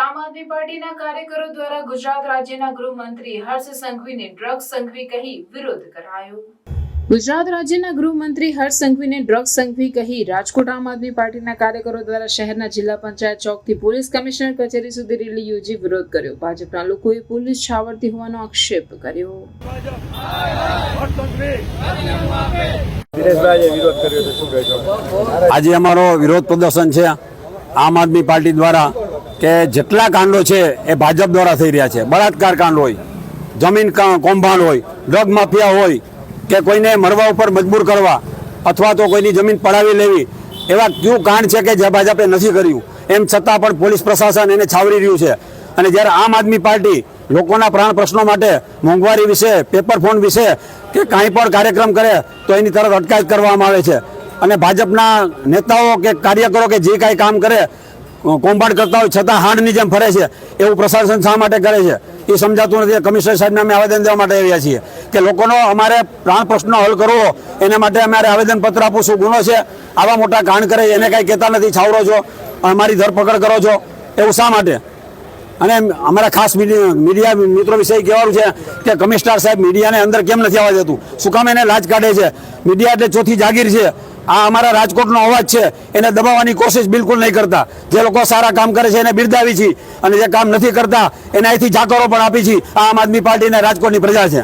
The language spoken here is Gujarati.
આમ આદમી પાર્ટીના કાર્યકરો દ્વારા ગુજરાત રાજ્યના ગૃહમંત્રી હર્ષ સંઘવીને ડ્રગ્સ સંઘવી કહી વિરોધ કરાયો। ગુજરાત રાજ્યના ગૃહમંત્રી હર્ષ સંઘવીને ડ્રગ્સ સંઘવી કહી રાજકોટ આમ આદમી પાર્ટીના કાર્યકરો દ્વારા શહેરના જિલ્લા પંચાયત ચોકથી પોલીસ કમિશનર કચેરી સુધી રેલી યોજી વિરોધ કર્યો। ભાજપના લોકોએ પોલીસ છાવરતી હોવાનો આક્ષેપ કર્યો। આજે અમારો વિરોધ પ્રદર્શન છે આમ આદમી પાર્ટી દ્વારા કે જેટલા કાંડો છે એ ભાજપ દ્વારા થઈ રહ્યા છે। બળાત્કાર કાંડ હોય, જમીન કૌભાંડ હોય, ડ્રગ માફિયા હોય કે કોઈને મરવા ઉપર મજબૂર કરવા અથવા તો કોઈની જમીન પડાવી લેવી, એવા કયું કાંડ છે કે જે ભાજપે નથી કર્યું, એમ છતાં પણ પોલીસ પ્રશાસન એને છાવરી રહ્યું છે। અને જ્યારે આમ આદમી પાર્ટી લોકોના પ્રાણ પ્રશ્નો માટે મોંઘવારી વિશે, પેપર ફોન વિશે કે કાંઈ પણ કાર્યક્રમ કરે તો એની તરત અટકાયત કરવામાં આવે છે। અને ભાજપના નેતાઓ કે કાર્યકરો કે જે કાંઈ કામ કરે, કૌભાંડ કરતા હોય છતાં હાંડની જેમ ફરે છે, એવું પ્રશાસન શા માટે કરે છે એ સમજાતું નથી। કમિશનર સાહેબને અમે આવેદન દેવા માટે આવ્યા છીએ કે લોકોનો અમારે પ્રાણ પ્રશ્નો હલ કરવો, એના માટે અમારે આવેદનપત્ર આપવું। શું ગુનો છે? આવા મોટા કાંડ કરે એને કાંઈ કહેતા નથી, છાવરો છો, અમારી ધરપકડ કરો છો, એવું શા માટે? અને અમારા ખાસ મીડિયા મિત્રો વિશે કહેવાનું છે કે કમિશનર સાહેબ મીડિયાને અંદર કેમ નથી આવવા દેતું? શું કામ એને લાજ કાઢે છે? મીડિયા એટલે ચોથી જાગીર છે। આ અમારા રાજકોટનો અવાજ છે, એને દબાવવાની કોશિશ બિલકુલ નહીં કરતા। જે લોકો સારા કામ કરે છે એને બિરદાવી છીએ અને જે કામ નથી કરતા એને અહીંથી જાકરો પણ આપી છીએ। આમ આદમી પાર્ટીને રાજકોટની પ્રજા છે।